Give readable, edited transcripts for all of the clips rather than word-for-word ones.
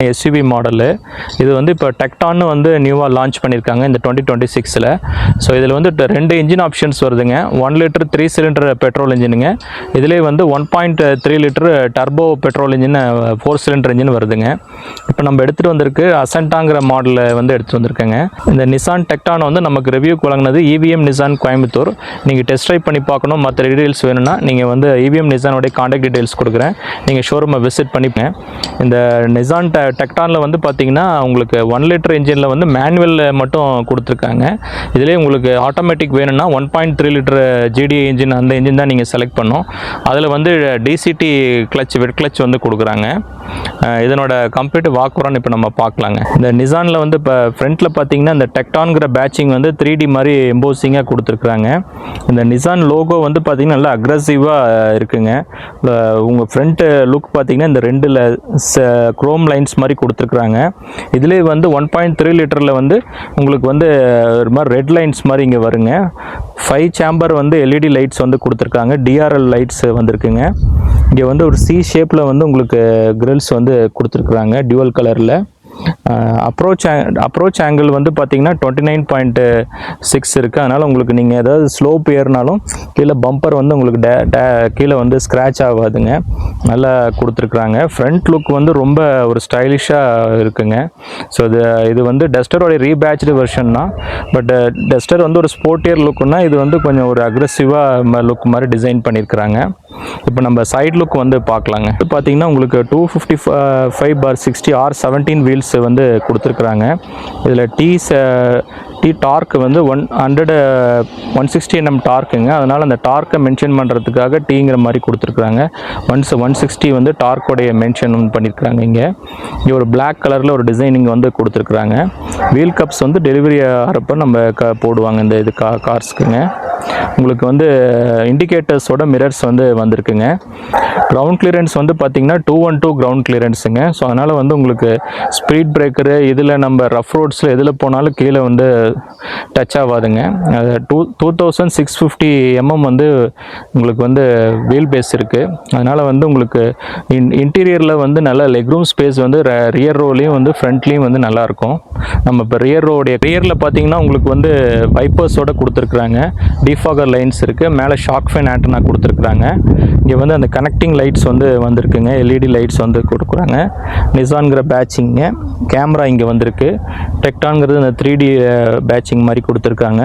SUV model. இது வந்து இப்போ டெக்டான்னு வந்து நியூவாக லான்ச் பண்ணியிருக்காங்க இந்த 2026. ஸோ இதில் வந்து 2 இன்ஜின் ஆப்ஷன்ஸ் வருதுங்க. 1 லிட்டர் 3 சிலிண்டர் பெட்ரோல் இன்ஜினுங்க. இதிலே வந்து 1.3 litre turbo petrol engine 4 cylinder engine வருதுங்க. இப்போ நம்ம எடுத்துகிட்டு வந்திருக்கு அசண்டாங்கிற மாடலில் வந்து எடுத்துகிட்டு வந்திருக்கேங்க. இந்த நிசான் டெக்டான் வந்து நமக்கு ரிவ்யூக்கு வழங்கினது EVM நிசான் கோயம்புத்தூர். நீங்கள் டெஸ்ட் ட்ரைவ் பண்ணி பார்க்கணும், மற்ற டீடைல்ஸ் வேணும்னா நீங்கள் வந்து EVM நிசானோடைய காண்டாக்ட் டீடைல்ஸ் கொடுக்குறேன், நீங்கள் ஷோரூமை விசிட் பண்ணிப்பேன். இந்த நிசான் டெக்டானில் வந்து பார்த்தீங்கன்னா உங்களுக்கு 1 லிட்டர் இன்ஜினில் வந்து மேனுவலில் மட்டும் கொடுத்துருக்காங்க. இதிலே உங்களுக்கு ஆட்டோமேட்டிக் வேணும்னா 1.3 லிட்டர் GDI இன்ஜின், அந்த இன்ஜின் தான் நீங்கள் செலக்ட் பண்ணோம். அதில் வந்து DCT கிளச், வெட் கிளச் வந்து கொடுக்குறாங்க. இதனோட கம்ப்ளீட் வாக்குறான்னு இப்போ நம்ம பார்க்கலாங்க. இந்த நிசானில் வந்து இப்போ ஃப்ரண்ட்டில் பார்த்தீங்கன்னா இந்த டெக்டான்கிற பேட்சிங் வந்து 3D மாதிரி எம்போசிங்காக கொடுத்துருக்குறாங்க. இந்த நிசான் லோகோ வந்து பார்த்தீங்கன்னா நல்லா அக்ரெசிவாக இருக்குங்க. உங்கள் ஃப்ரண்ட் லுக் பார்த்தீங்கன்னா இந்த 2 குரோம் லைன்ஸ் மாதிரி கொடுத்துருக்குறாங்க. இதிலே வந்து 1.3 லிட்டரில் வந்து உங்களுக்கு வந்து ஒரு மாதிரி ரெட் லைன்ஸ் மாதிரி இங்கே வருங்க. 5 சேம்பர் வந்து LED லைட்ஸ் வந்து கொடுத்துருக்காங்க. DRL லைட்ஸ் வந்துருக்குங்க. இங்கே வந்து ஒரு C ஷேப்பில் வந்து உங்களுக்கு கிரில்ஸ் வந்து கொடுத்துருக்குறாங்க டியூவல் கலரில். அப்ரோச் ஆங்கிள் வந்து பார்த்தீங்கன்னா 29.6 இருக்குது. அதனால் உங்களுக்கு நீங்கள் ஏதாவது ஸ்லோப் ஏறினாலும் கீழே பம்பர் வந்து உங்களுக்கு கீழே வந்து ஸ்க்ராட்ச் ஆகாதுங்க. நல்லா கொடுத்துருக்குறாங்க. ஃப்ரண்ட் லுக் வந்து ரொம்ப ஒரு ஸ்டைலிஷாக இருக்குங்க. ஸோ இது வந்து டஸ்டரோடைய ரீபேட்ச்டு வெர்ஷன் தான். பட் டஸ்டர் வந்து ஒரு ஸ்போர்ட்டியர் லுக்குன்னா இது வந்து கொஞ்சம் ஒரு அக்ரெசிவாக லுக் மாதிரி டிசைன் பண்ணியிருக்கிறாங்க. இப்போ நம்ம சைட் லுக் வந்து பார்க்கலாங்க. இது பார்த்தீங்கன்னா உங்களுக்கு 255/60 R17 வீல்ஸ் வந்து கொடுத்துருக்குறாங்க. இதில் டி டார்க் வந்து 160 Nm டார்க்குங்க. அதனால் அந்த டார்க்கை மென்ஷன் பண்ணுறதுக்காக டீங்கிற மாதிரி கொடுத்துருக்குறாங்க. 160 வந்து டார்க்கோடைய மென்ஷன் பண்ணியிருக்கிறாங்க. இங்கே ஒரு பிளாக் கலரில் ஒரு டிசைனிங் வந்து கொடுத்துருக்குறாங்க. வீல் கப்ஸ் வந்து டெலிவரி ஆகிறப்ப நம்ம போடுவாங்க இந்த இது கார்ஸ்க்குங்க. உங்களுக்கு வந்து இண்டிகேட்டர்ஸோட மிரர்ஸ் வந்து வந்திருக்குங்க. கிரவுண்ட் கிளியரன்ஸ் வந்து பார்த்தீங்கன்னா 212 கிரவுண்ட் கிளியரன்ஸுங்க. ஸோ அதனால் வந்து உங்களுக்கு ஸ்பீட் பிரேக்கரு இதில் நம்ம ரஃப் ரோட்ஸில் எதில் போனாலும் கீழே வந்து டச் ஆகாதுங்க. 2650 mm வந்து உங்களுக்கு வந்து வீல் பேஸ் இருக்குது. அதனால் வந்து உங்களுக்கு இன்டீரியரில் வந்து நல்ல லெக் ரூம் ஸ்பேஸ் வந்து ரியர் ரோலையும் வந்து ஃப்ரண்ட்லேயும் வந்து நல்லாயிருக்கும். நம்ம இப்போ ரியரில் பார்த்தீங்கன்னா உங்களுக்கு வந்து வைப்பர்ஸோடு கொடுத்துருக்குறாங்க. டிஃபாகர் லைன்ஸ் இருக்குது. மேலே ஷாக் ஃபேன் ஆண்டனா கொடுத்துருக்குறாங்க. இங்கே வந்து அந்த கனெக்டிங் லைட்ஸ் வந்து வந்திருக்குங்க. LED லைட்ஸ் வந்து கொடுக்குறாங்க. நிசான்கிற பேட்சிங்க. கேமரா இங்கே வந்திருக்கு. டெக்டான்கிறது இந்த 3D பேட்சிங் மாதிரி கொடுத்துருக்காங்க.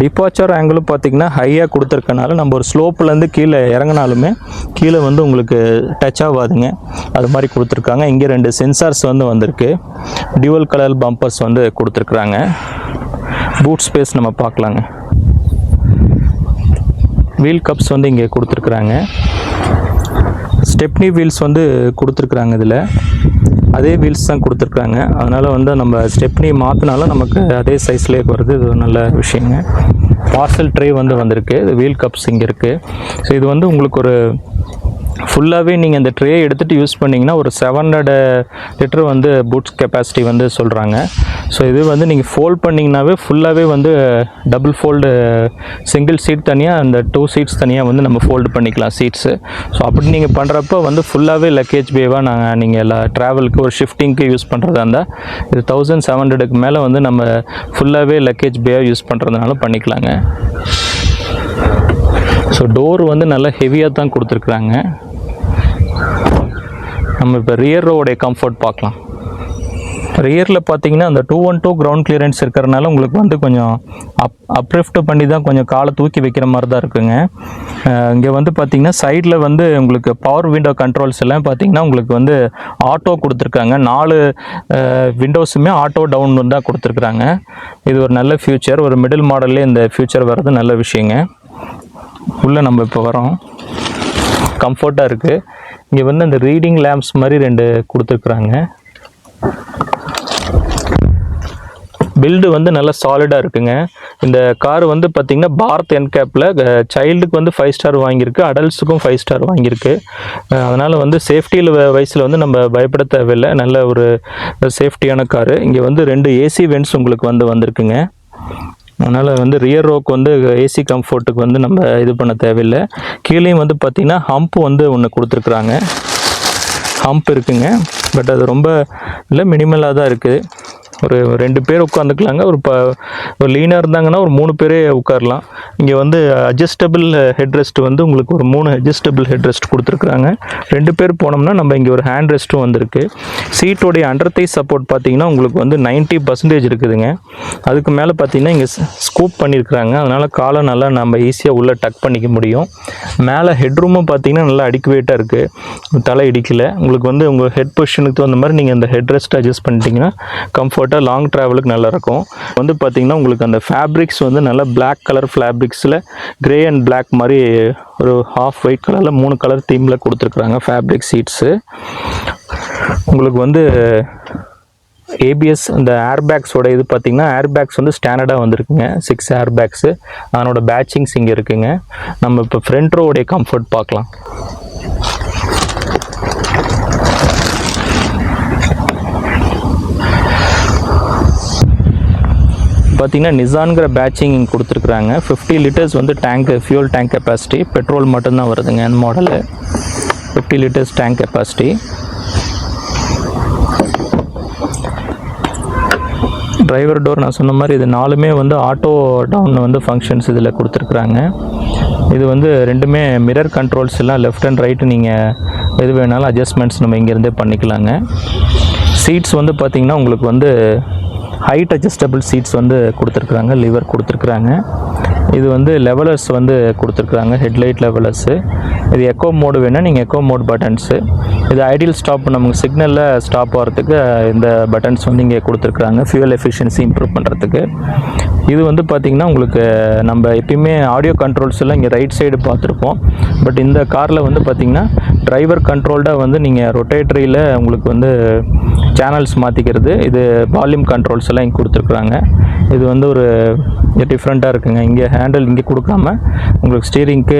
டிபார்ச்சர் ஆங்கிளும் பார்த்திங்கன்னா ஹையாக கொடுத்துருக்கனால நம்ம ஒரு ஸ்லோப்லேருந்து கீழே இறங்கினாலுமே கீழே வந்து உங்களுக்கு டச் ஆகாதுங்க. அது மாதிரி கொடுத்துருக்காங்க. இங்கே 2 சென்சார்ஸ் வந்து வந்திருக்கு. டியூவல் கலர் பம்பர்ஸ் வந்து கொடுத்துருக்குறாங்க. பூட் ஸ்பேஸ் நம்ம பார்க்கலாங்க. வீல் கப்ஸ் வந்து இங்கே கொடுத்துருக்குறாங்க. ஸ்டெப்னி வீல்ஸ் வந்து கொடுத்துருக்குறாங்க. இதில் அதே வீல்ஸ் தான் கொடுத்துருக்குறாங்க. அதனால் வந்து நம்ம ஸ்டெப்னி மாற்றினாலும் நமக்கு அதே சைஸ்லேயே வருது. இது ஒரு நல்ல விஷயங்க. பார்சல் ட்ரே வந்து வந்திருக்கு. வீல் கப்ஸ் இங்கே இருக்குது. ஸோ இது வந்து உங்களுக்கு ஒரு ஃபுல்லாகவே நீங்கள் இந்த ட்ரே எடுத்துகிட்டு யூஸ் பண்ணிங்கன்னா ஒரு 700 லிட்டர் வந்து பூட்ஸ் கெப்பாசிட்டி வந்து சொல்கிறாங்க. ஸோ இது வந்து நீங்கள் ஃபோல்ட் பண்ணிங்கனாவே ஃபுல்லாகவே வந்து டபுள் ஃபோல்டு, சிங்கிள் சீட் தனியாக, அந்த 2 சீட்ஸ் தனியாக வந்து நம்ம ஃபோல்டு பண்ணிக்கலாம் சீட்ஸு. ஸோ அப்படி நீங்கள் பண்ணுறப்போ வந்து ஃபுல்லாகவே லக்கேஜ் பேவாக நீங்கள் எல்லா ட்ராவலுக்கு ஒரு ஷிஃப்டிங்க்கு யூஸ் பண்ணுறதா இருந்தால் இது 1700க்கு மேலே வந்து நம்ம ஃபுல்லாகவே லக்கேஜ் பேவாக யூஸ் பண்ணுறதுனால பண்ணிக்கலாங்க. ஸோ டோர் வந்து நல்லா ஹெவியாக தான் கொடுத்துருக்குறாங்க. நம்ம இப்போ ரியர் ரோடைய கம்ஃபர்ட் பார்க்கலாம். ரியரில் பார்த்தீங்கன்னா அந்த 212 கிரவுண்ட் கிளியரன்ஸ் இருக்கிறனால உங்களுக்கு வந்து கொஞ்சம் அப்லிஃப்ட் பண்ணி தான் கொஞ்சம் காலை தூக்கி வைக்கிற மாதிரி தான் இருக்குங்க. இங்கே வந்து பார்த்திங்கன்னா சைடில் வந்து உங்களுக்கு பவர் விண்டோ கண்ட்ரோல்ஸ் எல்லாம் பார்த்திங்கன்னா உங்களுக்கு வந்து ஆட்டோ கொடுத்துருக்காங்க. 4 விண்டோஸுமே ஆட்டோ டவுன் தான் கொடுத்துருக்குறாங்க. இது ஒரு நல்ல ஃபியூச்சர். ஒரு மிடில் மாடல்லே இந்த ஃபியூச்சர் வர்றது நல்ல விஷயங்க. உள்ளே நம்ம இப்போ வரோம். கம்ஃபர்ட்டாக இருக்குது. இங்கே வந்து அந்த ரீடிங் லேம்ப்ஸ் மாதிரி 2 கொடுத்துருக்குறாங்க. பில்டு வந்து நல்லா சாலிடாக இருக்குங்க. இந்த கார் வந்து பார்த்திங்கன்னா பாரத் என்கேப்பில் சைல்டுக்கு வந்து 5 ஸ்டார் வாங்கியிருக்கு, அடல்ட்ஸுக்கும் 5 ஸ்டார் வாங்கியிருக்கு. அதனால் வந்து சேஃப்டியில் வயசில் வந்து நம்ம பயப்பட தேவையில்லை. நல்ல ஒரு சேஃப்டியான காரு. இங்கே வந்து 2 AC வென்ட்ஸ் உங்களுக்கு வந்திருக்குங்க. அதனால் வந்து ரியர் ரோக்கு வந்து ஏசி கம்ஃபர்ட்டுக்கு வந்து நம்ம இது பண்ண தேவையில்லை. கீழேயும் வந்து பார்த்திங்கன்னா ஹம்ப் வந்து ஒன்று கொடுத்துருக்குறாங்க. ஹம்ப் இருக்குங்க. பட் அது ரொம்ப இல்லை, மினிமலாக தான் இருக்குது. ஒரு 2 பேர் உட்காந்துக்கலாங்க. ஒரு லீனாக இருந்தாங்கன்னா ஒரு 3 பேரே உட்காரலாம். இங்கே வந்து அட்ஜஸ்டபிள் ஹெட் ரெஸ்ட் வந்து உங்களுக்கு ஒரு 3 அட்ஜஸ்டபிள் ஹெட் ரெஸ்ட் கொடுத்துருக்குறாங்க. 2 பேர் போனோம்னா நம்ம இங்கே ஒரு ஹேண்ட் ரெஸ்ட்டும் வந்திருக்கு. சீட்டோடைய அண்டர் தை சப்போர்ட் பார்த்தீங்கன்னா உங்களுக்கு வந்து 90% இருக்குதுங்க. அதுக்கு மேலே பார்த்தீங்கன்னா இங்கே ஸ்கூப் பண்ணியிருக்கிறாங்க. அதனால் காலை நல்லா நம்ம ஈஸியாக உள்ளே டக் பண்ணிக்க முடியும். மேலே ஹெட்ரூமும் பார்த்தீங்கன்னா நல்லா அடிக்குவேட்டாக இருக்குது, தலை இடிக்கலை. உங்களுக்கு வந்து உங்கள் ஹெட் பொசிஷனுக்கு தகுந்த மாதிரி நீங்கள் அந்த ஹெட் ரெஸ்ட் அட்ஜஸ்ட் பண்ணிட்டீங்கன்னா கம்ஃபர்ட்டாக லாங் ட்ராவலுக்கு நல்லாயிருக்கும். வந்து பார்த்திங்கன்னா உங்களுக்கு அந்த ஃபேப்ரிக்ஸ் வந்து நல்லா பிளாக் கலர் ஃபேப்ரிக்ஸில் கிரே அண்ட் பிளாக் மாதிரி ஒரு ஹாஃப் ஒயிட் கலரில் 3 கலர் தீமில் கொடுத்துருக்குறாங்க ஃபேப்ரிக் சீட்ஸு. உங்களுக்கு வந்து ஏபிஎஸ் இந்த ஏர்பேக்ஸோட இது பார்த்திங்கன்னா ஏர்பேக்ஸ் வந்து ஸ்டாண்டர்டாக வந்திருக்குங்க. 6 ஏர்பேக்ஸு. அதனோட பேட்சிங்ஸ் இங்கே இருக்குங்க. நம்ம இப்போ ஃப்ரண்ட் ரோவுடைய கம்ஃபர்ட் பார்க்கலாம். பார்த்தீங்கன்னா நிசான்கிற பேட்சிங் இங்கே கொடுத்துருக்குறாங்க. 50 லிட்டர்ஸ் வந்து ஃபியூல் டேங்க் கெப்பாசிட்டி. பெட்ரோல் மட்டும்தான் வருதுங்க அந்த model. 50 litres tank capacity. Driver door நான் சொன்ன மாதிரி இது 4மே வந்து ஆட்டோ டவுன் வந்து ஃபங்க்ஷன்ஸ் இதில் கொடுத்துருக்குறாங்க. இது வந்து 2மே மிரர் கண்ட்ரோல்ஸ் எல்லாம் லெஃப்ட் அண்ட் ரைட்டு நீங்கள் எது வேணாலும் அட்ஜஸ்ட்மெண்ட்ஸ் நம்ம இங்கேருந்தே பண்ணிக்கலாங்க. சீட்ஸ் வந்து பார்த்திங்கன்னா உங்களுக்கு வந்து ஹைட் அட்ஜஸ்டபிள் சீட்ஸ் வந்து கொடுத்துருக்குறாங்க, லிவர் கொடுத்துருக்குறாங்க. இது வந்து லெவலர்ஸ் வந்து கொடுத்துருக்குறாங்க, ஹெட்லைட் லெவலர்ஸு. இது எக்கோ மோடு வேணால் நீங்கள் எக்கோ மோட் பட்டன்ஸு. இது ஐடியல் ஸ்டாப், நமக்கு சிக்னலில் ஸ்டாப் ஆகிறதுக்கு இந்த பட்டன்ஸ் வந்து இங்கே கொடுத்துருக்குறாங்க, ஃபியூல் எஃபிஷியன்சி இம்ப்ரூவ் பண்ணுறதுக்கு. இது வந்து பார்த்திங்கன்னா உங்களுக்கு நம்ம எப்பயுமே ஆடியோ கண்ட்ரோல்ஸ் எல்லாம் இங்கே ரைட் சைடு பார்த்துருப்போம். பட் இந்த காரில் வந்து பார்த்திங்கன்னா டிரைவர் கண்ட்ரோல்டாக வந்து நீங்கள் ரொட்டேட்டரியில் உங்களுக்கு வந்து சேனல்ஸ் மாற்றிக்கிறது. இது வால்யூம் கண்ட்ரோல்ஸ் எல்லாம் இங்கே கொடுத்துருக்குறாங்க. இது வந்து ஒரு டிஃப்ரெண்ட்டாக இருக்குங்க. இங்கே ஹேண்டில் இங்கே கொடுக்காம உங்களுக்கு ஸ்டீரிங்க்கு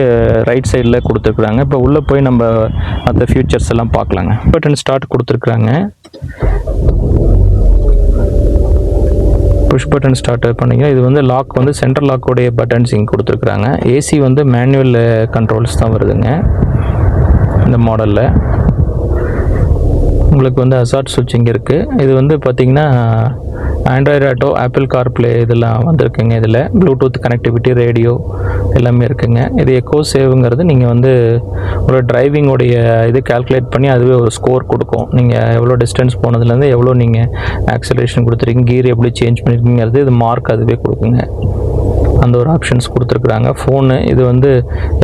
ரைட் சைடில் கொடுத்துருக்குறாங்க. இப்போ உள்ளே போய் நம்ம அந்த ஃபியூச்சர்ஸ் எல்லாம் பார்க்கலாங்க. பட்டன் ஸ்டார்ட் கொடுத்துருக்குறாங்க. புஷ் பட்டன் ஸ்டார்ட் பண்ணிங்க. இது வந்து லாக் வந்து சென்ட்ரல் லாக்கோடைய பட்டன்ஸ் இங்கே கொடுத்துருக்குறாங்க. ஏசி வந்து மேனுவல் கண்ட்ரோல்ஸ் தான் வருதுங்க இந்த மாடலில். உங்களுக்கு வந்து ஹசார்ட் சுவிட்ச் இங்கே இருக்குது. இது வந்து பார்த்திங்கன்னா ஆண்ட்ராய்டு ஆட்டோ, ஆப்பிள் கார்ப்ளே இதெல்லாம் வந்திருக்குங்க. இதில் ப்ளூடூத் கனெக்டிவிட்டி, ரேடியோ எல்லாமே இருக்குங்க. இது எக்கோ சேவுங்கிறது நீங்கள் வந்து ஒரு டிரைவிங்கோடைய இது கால்குலேட் பண்ணி அதுவே ஒரு ஸ்கோர் கொடுக்கும். நீங்கள் எவ்வளோ டிஸ்டன்ஸ் போனதுலேருந்து எவ்வளோ நீங்கள் ஆக்சலேஷன் கொடுத்துருக்கீங்க, கீர் எப்படி சேஞ்ச் பண்ணியிருக்கீங்கிறது இது மார்க் அதுவே கொடுக்குங்க. அந்த ஒரு ஆப்ஷன்ஸ் கொடுத்துருக்குறாங்க. ஃபோனு இது வந்து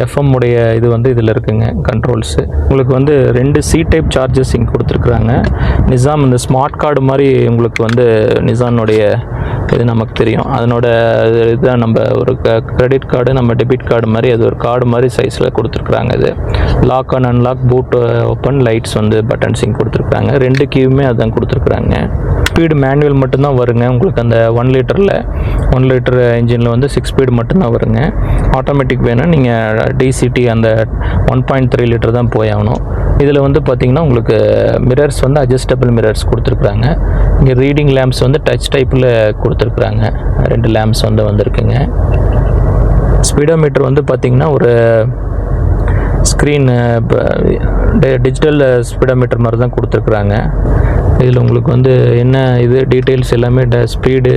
எஃப்எம் உடைய இது வந்து இதில் இருக்குங்க கண்ட்ரோல்ஸு. உங்களுக்கு வந்து 2 சி டைப் சார்ஜஸ் இங்கே கொடுத்துருக்குறாங்க. நிசாம் இந்த ஸ்மார்ட் கார்டு மாதிரி உங்களுக்கு வந்து நிசானுடைய இது நமக்கு தெரியும். அதனோட இதுதான் நம்ம ஒரு கிரெடிட் கார்டு, நம்ம டெபிட் கார்டு மாதிரி அது ஒரு கார்டு மாதிரி சைஸில் கொடுத்துருக்குறாங்க. இது lock and unlock, boot open, lights வந்து பட்டன்ஸ் இங்கே கொடுத்துருக்குறாங்க. 2 கீவுமே அதான் கொடுத்துருக்குறாங்க. ஸ்பீடு மேனுவல் மட்டும்தான் வருங்க. உங்களுக்கு அந்த 1 லிட்டர் இன்ஜினில் வந்து 6 ஸ்பீடு மட்டும்தான் வருங்க. ஆட்டோமேட்டிக் வேணும் நீங்கள் டிசிடி அந்த 1.3 லிட்டர் தான் போய் ஆகணும். இதில் வந்து பார்த்திங்கன்னா உங்களுக்கு மிரர்ஸ் வந்து அட்ஜஸ்டபிள் மிரர்ஸ் கொடுத்துருக்குறாங்க. இங்கே ரீடிங் லேம்ப்ஸ் வந்து டச் டைப்பில் கொடுத்துருக்குறாங்க. 2 லேம்ப்ஸ் வந்து வந்திருக்குங்க. ஸ்பீடோமீட்டர் வந்து பார்த்திங்கன்னா ஒரு ஸ்க்ரீன் டிஜிட்டல் ஸ்பீடோமீட்டர் மாதிரி தான் கொடுத்துருக்குறாங்க. இதில் உங்களுக்கு வந்து என்ன இது டீட்டெயில்ஸ் எல்லாமே ஸ்பீடு,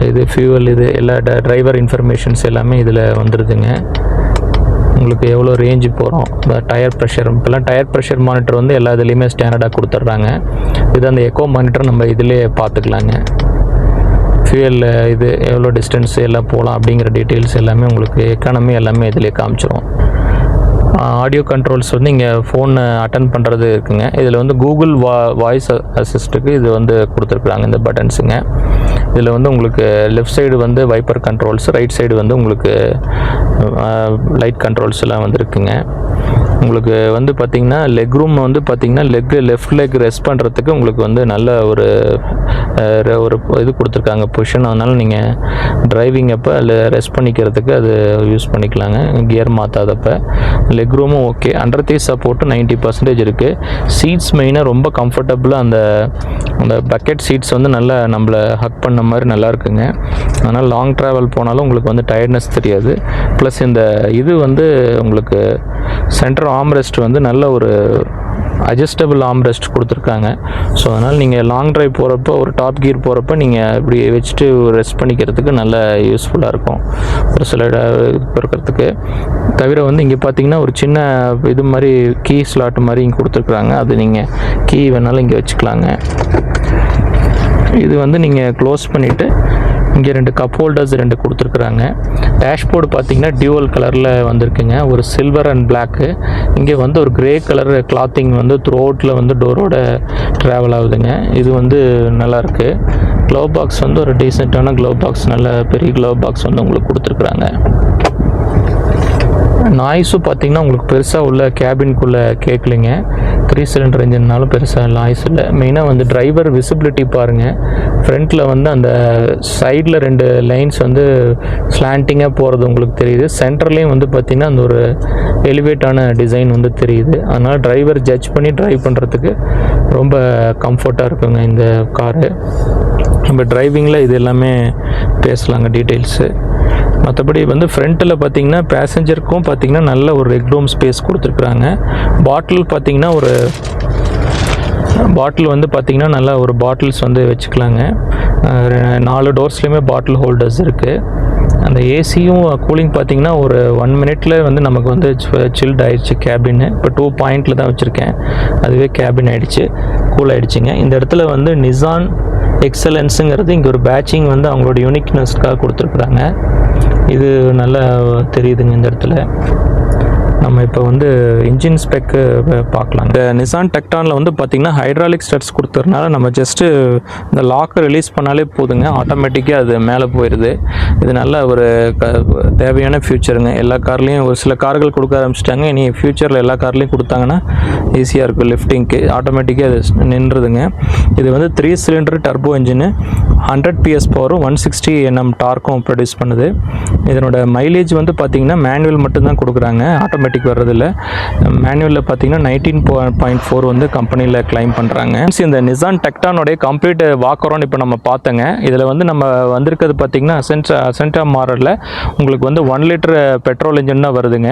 இது ஃபியூவல், இது எல்லா டிரைவர் இன்ஃபர்மேஷன்ஸ் எல்லாமே இதில் வந்துடுதுங்க. உங்களுக்கு எவ்வளோ ரேஞ்சு போகிறோம், டயர் ப்ரெஷர், இப்போல்லாம் டயர் ப்ரெஷர் மானிட்டர் வந்து எல்லா இதுலேயுமே ஸ்டாண்டர்டாக கொடுத்துட்றாங்க. இது அந்த எக்கோ மானிட்டர் நம்ம இதிலே பார்த்துக்கலாங்க. ஃபியூவல் இது எவ்வளோ டிஸ்டன்ஸ் எல்லாம் போகலாம் அப்படிங்கிற டீட்டெயில்ஸ் எல்லாமே உங்களுக்கு எக்கானமி எல்லாமே இதிலே காமிச்சிரும். ஆடியோ கண்ட்ரோல்ஸ் வந்து இங்கே ஃபோன் அட்டன் பண்ணுறது இருக்குங்க. இதில் வந்து கூகுள் வாய்ஸ் அசிஸ்ட்டுக்கு இது வந்து கொடுத்துருக்குறாங்க இந்த பட்டன்ஸுங்க. இதில் வந்து உங்களுக்கு லெஃப்ட் சைடு வந்து வைப்பர் கண்ட்ரோல்ஸ், ரைட் சைடு வந்து உங்களுக்கு லைட் கண்ட்ரோல்ஸ் எல்லாம் வந்துருக்குங்க. உங்களுக்கு வந்து பார்த்திங்கன்னா லெக் ரூம் வந்து பார்த்திங்கன்னா லெஃப்ட் லெக் ரெஸ்ட் பண்ணுறதுக்கு உங்களுக்கு வந்து நல்ல ஒரு இது கொடுத்துருக்காங்க பொசிஷன். அதனால் நீங்கள் டிரைவிங் அப்போ அதில் ரெஸ்ட் பண்ணிக்கிறதுக்கு அது யூஸ் பண்ணிக்கலாங்க, கியர் மாற்றாதப்போ. லெக் ரூமும் ஓகே. அண்டர் தை சப்போர்ட்டு 90% இருக்குது. சீட்ஸ் மெயினாக ரொம்ப கம்ஃபர்டபுளாக அந்த பக்கெட் சீட்ஸ் வந்து நல்லா நம்மளை ஹக் பண்ண மாதிரி நல்லா இருக்குங்க. அதனால் லாங் ட்ராவல் போனாலும் உங்களுக்கு வந்து டயர்ட்னஸ் தெரியாது. ப்ளஸ் இந்த இது வந்து உங்களுக்கு சென்டர் ஆர்ம்ரெஸ்ட் வந்து நல்ல ஒரு அட்ஜஸ்டபிள் ஆம்ரெஸ்ட் கொடுத்துருக்காங்க. ஸோ அதனால் நீங்கள் லாங் ட்ரைவ் போகிறப்போ ஒரு டாப் கியர் போகிறப்ப நீங்கள் இப்படி வச்சுட்டு ரெஸ்ட் பண்ணிக்கிறதுக்கு நல்ல யூஸ்ஃபுல்லாக இருக்கும் ஒரு சில இருக்கிறதுக்கு. தவிர வந்து இங்கே பார்த்தீங்கன்னா ஒரு சின்ன இது மாதிரி கீ ஸ்லாட் மாதிரி இங்கே கொடுத்துருக்குறாங்க. அது நீங்கள் கீ வேணாலும் இங்கே வச்சுக்கலாங்க. இது வந்து நீங்கள் க்ளோஸ் பண்ணிவிட்டு இங்கே 2 கப் ஹோல்டர்ஸ் 2 கொடுத்துருக்குறாங்க. டேஷ்போர்டு பார்த்தீங்கன்னா டியூவல் கலரில் வந்திருக்குங்க, ஒரு சில்வர் அண்ட் பிளாக்கு. இங்கே வந்து ஒரு கிரே கலர் கிளாத்திங் வந்து த்ரூ அவுட்டில் வந்து டோரோட ட்ராவல் ஆகுதுங்க. இது வந்து நல்லாயிருக்கு. க்ளவ் பாக்ஸ் வந்து ஒரு டீசெண்டான க்ளவ் பாக்ஸ், நல்ல பெரிய க்ளவ் பாக்ஸ் வந்து உங்களுக்கு கொடுத்துருக்குறாங்க. நாய்ஸும் பார்த்திங்கன்னா உங்களுக்கு பெருசாக உள்ள கேபின்குள்ளே கேட்கலைங்க. 3 சிலிண்டர் இன்ஜின்னாலும் பெருசாக நாய்ஸ் இல்லை. மெயினாக வந்து டிரைவர் விசிபிலிட்டி பாருங்கள். ஃப்ரண்ட்டில் வந்து அந்த சைடில் 2 லைன்ஸ் வந்து ஸ்லாண்டிங்காக போகிறது உங்களுக்கு தெரியுது. சென்டர்லேயும் வந்து பார்த்திங்கன்னா அந்த ஒரு எலிவேட்டான டிசைன் வந்து தெரியுது. அதனால் டிரைவர் ஜட்ஜ் பண்ணி ட்ரைவ் பண்ணுறதுக்கு ரொம்ப கம்ஃபர்ட்டாக இருக்குங்க இந்த காரு. நம்ம டிரைவிங்கில் இது எல்லாமே பேசலாங்க டீட்டெயில்ஸு. மற்றபடி வந்து ஃப்ரண்ட்டில் பார்த்தீங்கன்னா பேசஞ்சருக்கும் பார்த்தீங்கன்னா நல்ல ஒரு ரெக் ரூம் ஸ்பேஸ் கொடுத்துருக்குறாங்க. பாட்டில் பார்த்தீங்கன்னா பாட்டில் வந்து பார்த்திங்கன்னா நல்லா ஒரு பாட்டில்ஸ் வந்து வச்சுக்கலாங்க. 4 டோர்ஸ்லேயுமே பாட்டில் ஹோல்டர்ஸ் இருக்குது. அந்த ஏசியும் கூலிங் பார்த்திங்கன்னா ஒரு 1 மினிட்ல வந்து நமக்கு வந்து சில்ட் ஆகிடுச்சு கேபின்னு. இப்போ 2 பாயிண்டில் தான் வச்சுருக்கேன், அதுவே கேபின் ஆகிடுச்சு, கூல் ஆகிடுச்சிங்க. இந்த இடத்துல வந்து நிசான் எக்ஸலன்ஸுங்கிறது இங்கே ஒரு பேட்சிங் வந்து அவங்களோட யூனிக்னஸ்க்காக கொடுத்துருக்குறாங்க. இது நல்லா தெரியுதுங்க இந்த இடத்துல. நம்ம இப்போ வந்து இன்ஜின் ஸ்பெக்கு பார்க்கலாம். இந்த நிசான் டெக்டானில் வந்து பார்த்திங்கன்னா ஹைட்ராலிக் ஸ்டட்ஸ் கொடுத்ததுனால நம்ம ஜஸ்ட்டு இந்த லாக்கை ரிலீஸ் பண்ணாலே போதுங்க, ஆட்டோமேட்டிக்காக அது மேலே போயிடுது. இது நல்ல ஒரு தேவையான ஃபியூச்சருங்க. எல்லா கார்லேயும் ஒரு சில கார்கள் கொடுக்க ஆரம்பிச்சிட்டாங்க. இனி ஃபியூச்சரில் எல்லா கார்லேயும் கொடுத்தாங்கன்னா ஈஸியாக இருக்கும் லிஃப்டிங்க்கு, ஆட்டோமேட்டிக்காக அது நின்றுதுங்க. இது வந்து 3 சிலிண்டர் டர்போ இன்ஜினு, 100 PS பவரும் 160 Nm டார்க்கும் ப்ரொடியூஸ் பண்ணுது. இதனோட மைலேஜ் வந்து பார்த்திங்கன்னா மேனுவல் மட்டும்தான் கொடுக்குறாங்க, ஆட்டோமேட்டிக் வர்றதில்ல. மேனுவலில் பார்த்தீங்கன்னா 19.4 வந்து கம்பெனியில் கிளைம் பண்ணுறாங்க. இந்த நிசான் டெக்டானோடைய கம்ப்ளீட் வாக் அரவுண்ட் இப்போ நம்ம பார்த்தோங்க. இதில் வந்து நம்ம வந்திருக்கிறது பார்த்தீங்கன்னா அசென்டா மாடலில் உங்களுக்கு வந்து 1 லிட்டர் பெட்ரோல் இன்ஜின் தான் வருதுங்க.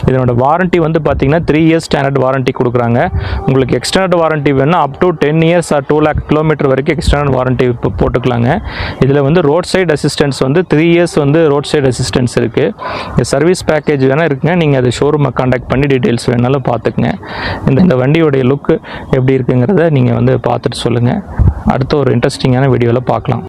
இதனோட வாரண்ட்டி வந்து பார்த்தீங்கன்னா 3 இயர்ஸ் ஸ்டாண்டர்ட் வாரண்ட்டி கொடுக்குறாங்க. உங்களுக்கு எக்ஸ்டெண்டட் வாரண்ட்டி வேணும்னா up to 10 years or 2 lakh kilometre வரைக்கும் எக்ஸ்டெண்டட் வாரண்ட்டி இப்போ போட்டுக்கலாங்க. இதில் வந்து ரோட் சைடு அசிஸ்டன்ஸ் வந்து 3 இயர்ஸ் வந்து ரோட் சைடு அசிஸ்டன்ஸ் இருக்குது. சர்வீஸ் பேக்கேஜ் வேணால் இருக்குங்க, நீங்கள் அது ஷோரூம் கான்டாக்ட் பண்ணி டீட்டெயில்ஸ் வேணாலும் பார்த்துக்குங்க. இந்த வண்டியோடைய லுக்கு எப்படி இருக்குங்கிறத நீங்கள் வந்து பார்த்துட்டு சொல்லுங்கள். அடுத்த ஒரு இன்ட்ரெஸ்டிங்கான வீடியோவில் பார்க்கலாம்.